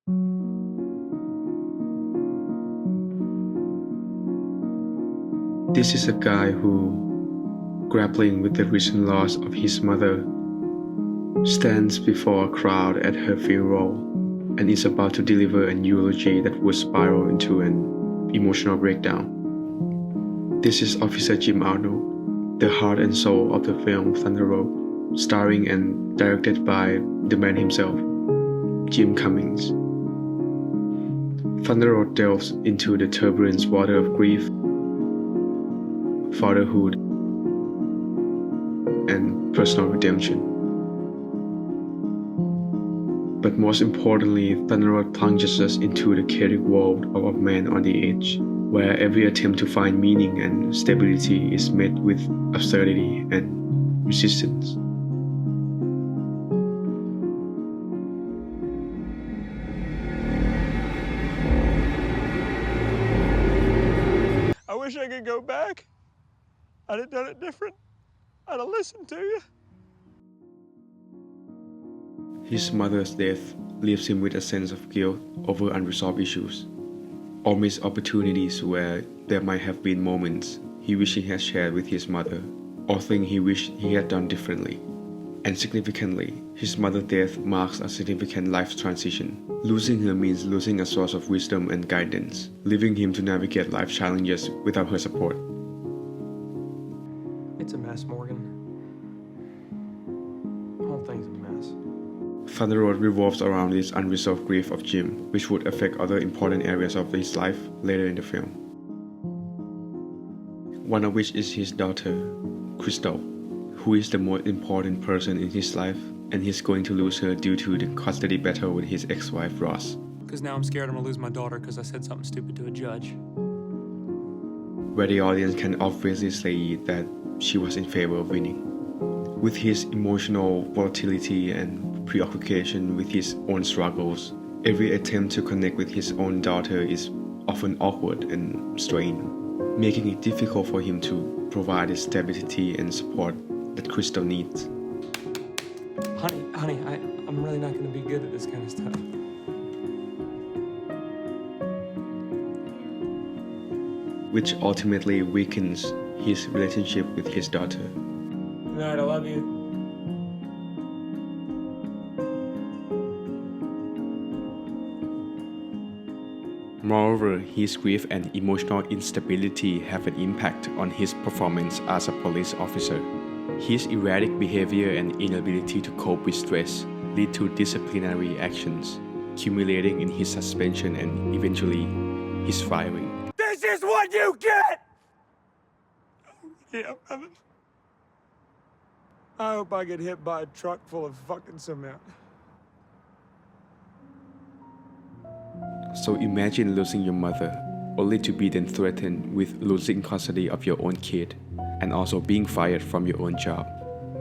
This is a guy who, grappling with the recent loss of his mother, stands before a crowd at her funeral and is about to deliver an eulogy that would spiral into an emotional breakdown. This is Officer Jim Arnold, the heart and soul of the film Thunder Road, starring and directed by the man himself, Jim Cummings. Thunder Road delves into the turbulent water of grief, fatherhood, and personal redemption. But most importantly, Thunder Road plunges us into the chaotic world of a man on the edge, where every attempt to find meaning and stability is met with absurdity and resistance. I wish I could go back. I'd have done it different. I'd have listened to you. His mother's death leaves him with a sense of guilt over unresolved issues, or missed opportunities where there might have been moments he wished he had shared with his mother, or things he wished he had done differently. And significantly, his mother's death marks a significant life transition. Losing her means losing a source of wisdom and guidance, leaving him to navigate life challenges without her support. It's a mess, Morgan. The whole thing's a mess. Thunder Road revolves around this unresolved grief of Jim, which would affect other important areas of his life later in the film. One of which is his daughter, Crystal, who is the most important person in his life, and he's going to lose her due to the custody battle with his ex-wife, Ross. Because now I'm scared I'm gonna lose my daughter because I said something stupid to a judge. Where the audience can obviously say that she was in favor of winning. With his emotional volatility and preoccupation with his own struggles, every attempt to connect with his own daughter is often awkward and strained, making it difficult for him to provide the stability and support that Crystal needs. Honey, I'm really not gonna be good at this kind of stuff. Which ultimately weakens his relationship with his daughter. Good night, I love you. Moreover, his grief and emotional instability have an impact on his performance as a police officer. His erratic behavior and inability to cope with stress lead to disciplinary actions, accumulating in his suspension and eventually his firing. This is what you get! Yeah, brother. I hope I get hit by a truck full of fucking cement. So imagine losing your mother, only to be then threatened with losing custody of your own kid, and also being fired from your own job.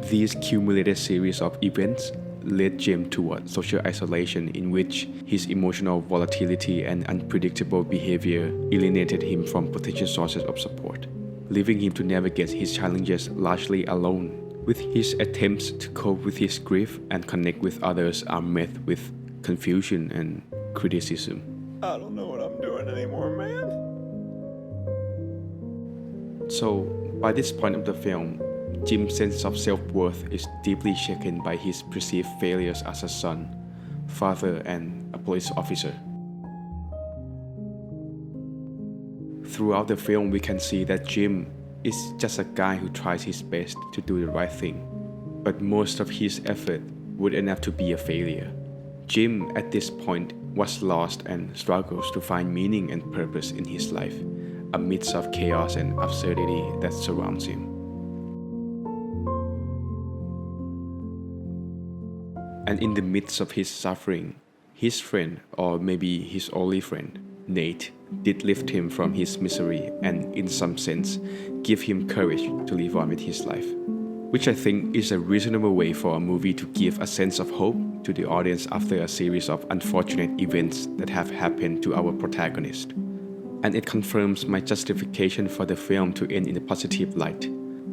These cumulative series of events led Jim toward social isolation, in which his emotional volatility and unpredictable behavior alienated him from potential sources of support, leaving him to navigate his challenges largely alone. With his attempts to cope with his grief and connect with others are met with confusion and criticism. I don't know what I'm doing anymore, man. So, by this point of the film, Jim's sense of self-worth is deeply shaken by his perceived failures as a son, father, and a police officer. Throughout the film, we can see that Jim is just a guy who tries his best to do the right thing, but most of his effort would end up to be a failure. Jim, at this point, was lost and struggles to find meaning and purpose in his life, amidst of chaos and absurdity that surrounds him. And in the midst of his suffering, his friend, or maybe his only friend, Nate, did lift him from his misery and, in some sense, give him courage to live on with his life, which I think is a reasonable way for a movie to give a sense of hope to the audience after a series of unfortunate events that have happened to our protagonist. And it confirms my justification for the film to end in a positive light.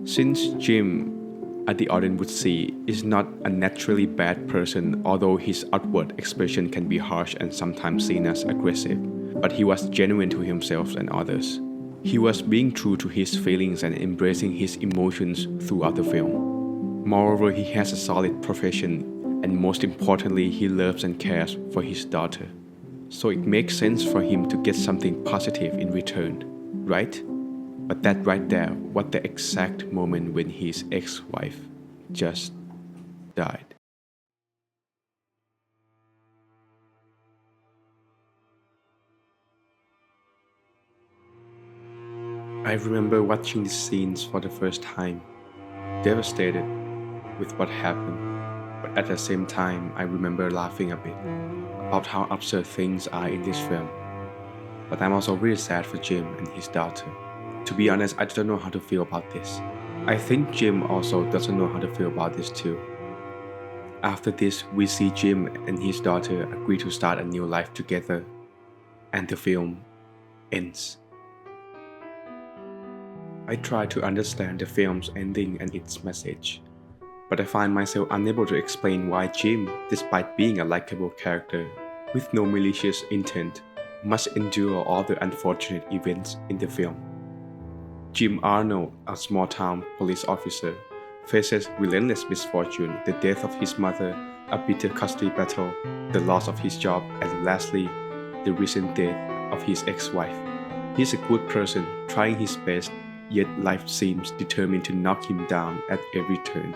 Since Jim as the audience would see, is not a naturally bad person, although his outward expression can be harsh and sometimes seen as aggressive. But he was genuine to himself and others. He was being true to his feelings and embracing his emotions throughout the film. Moreover, he has a solid profession, and most importantly, he loves and cares for his daughter. So it makes sense for him to get something positive in return, right? But that right there was the exact moment when his ex-wife just died. I remember watching these scenes for the first time, devastated with what happened, but at the same time, I remember laughing a bit about how absurd things are in this film. But I'm also really sad for Jim and his daughter. To be honest, I don't know how to feel about this. I think Jim also doesn't know how to feel about this too. After this, we see Jim and his daughter agree to start a new life together, and the film ends. I try to understand the film's ending and its message, but I find myself unable to explain why Jim, despite being a likable character with no malicious intent, must endure all the unfortunate events in the film. Jim Arnold, a small-town police officer, faces relentless misfortune, the death of his mother, a bitter custody battle, the loss of his job, and lastly, the recent death of his ex-wife. He's a good person, trying his best, yet life seems determined to knock him down at every turn.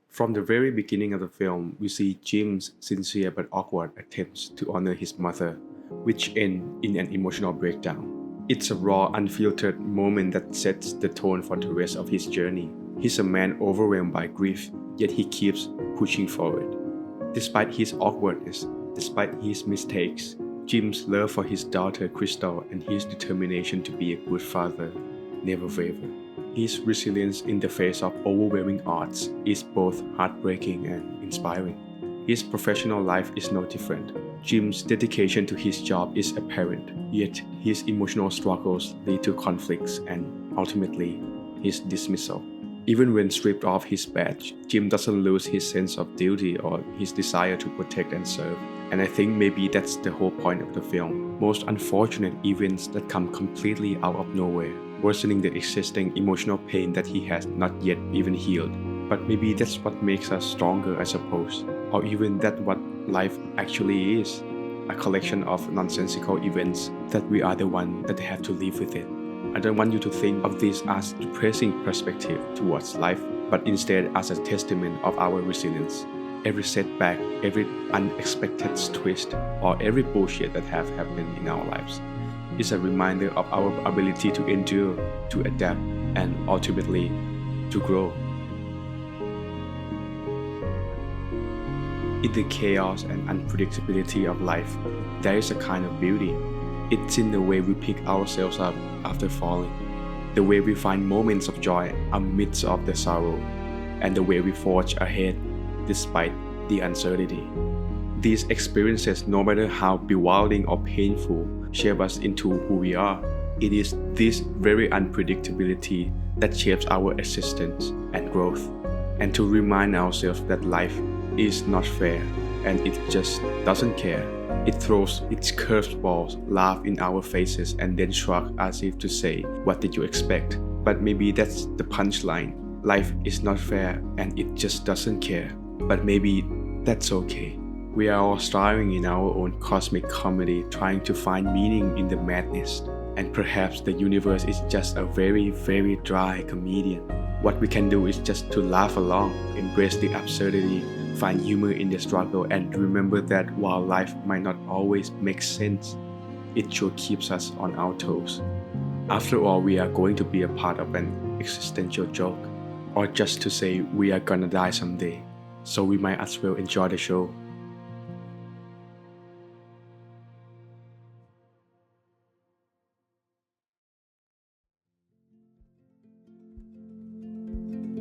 From the very beginning of the film, we see Jim's sincere but awkward attempts to honor his mother, which end in an emotional breakdown. It's a raw, unfiltered moment that sets the tone for the rest of his journey. He's a man overwhelmed by grief, yet he keeps pushing forward. Despite his awkwardness, despite his mistakes, Jim's love for his daughter Crystal and his determination to be a good father never waver. His resilience in the face of overwhelming odds is both heartbreaking and inspiring. His professional life is no different. Jim's dedication to his job is apparent, yet his emotional struggles lead to conflicts and ultimately his dismissal. Even when stripped of his badge, Jim doesn't lose his sense of duty or his desire to protect and serve. And I think maybe that's the whole point of the film. Most unfortunate events that come completely out of nowhere, worsening the existing emotional pain that he has not yet even healed. But maybe that's what makes us stronger, I suppose. Or even that what life actually is. A collection of nonsensical events that we are the one that have to live with it. I don't want you to think of this as depressing perspective towards life, but instead as a testament of our resilience. Every setback, every unexpected twist, or every bullshit that have happened in our lives is a reminder of our ability to endure, to adapt, and ultimately to grow. In the chaos and unpredictability of life, there is a kind of beauty. It's in the way we pick ourselves up after falling, the way we find moments of joy amidst of the sorrow, and the way we forge ahead despite the uncertainty. These experiences, no matter how bewildering or painful, shape us into who we are. It is this very unpredictability that shapes our existence and growth, and to remind ourselves that life is not fair and it just doesn't care. It throws its curveballs, laughs in our faces, and then shrugs as if to say, "What did you expect?" But maybe that's the punchline. Life is not fair and it just doesn't care. But maybe that's okay. We are all striving in our own cosmic comedy, trying to find meaning in the madness. And perhaps the universe is just a very, very dry comedian. What we can do is just to laugh along, embrace the absurdity, find humor in the struggle, and remember that while life might not always make sense, it sure keeps us on our toes. After all, we are going to be a part of an existential joke, or just to say we are gonna die someday, so we might as well enjoy the show.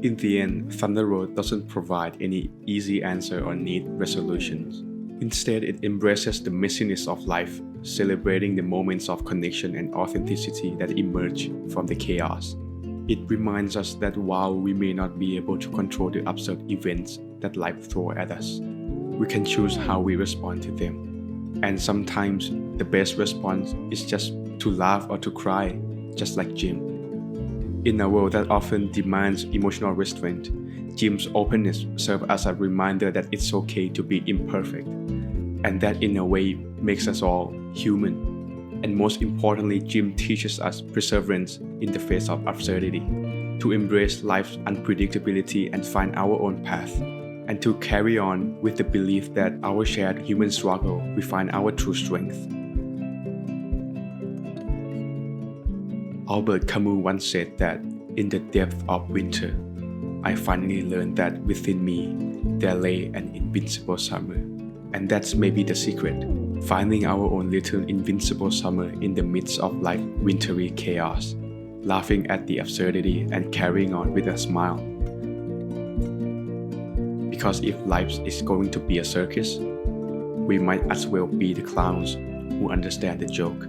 In the end, Thunder Road doesn't provide any easy answer or neat resolutions. Instead, it embraces the messiness of life, celebrating the moments of connection and authenticity that emerge from the chaos. It reminds us that while we may not be able to control the absurd events that life throws at us, we can choose how we respond to them. And sometimes the best response is just to laugh or to cry, just like Jim. In a world that often demands emotional restraint, Jim's openness serves as a reminder that it's okay to be imperfect, and that in a way makes us all human. And most importantly, Jim teaches us perseverance in the face of absurdity, to embrace life's unpredictability and find our own path, and to carry on with the belief that our shared human struggle will find our true strength. Albert Camus once said that in the depth of winter, I finally learned that within me there lay an invincible summer. And that's maybe the secret, finding our own little invincible summer in the midst of life's wintry chaos, laughing at the absurdity and carrying on with a smile. Because if life is going to be a circus, we might as well be the clowns who understand the joke.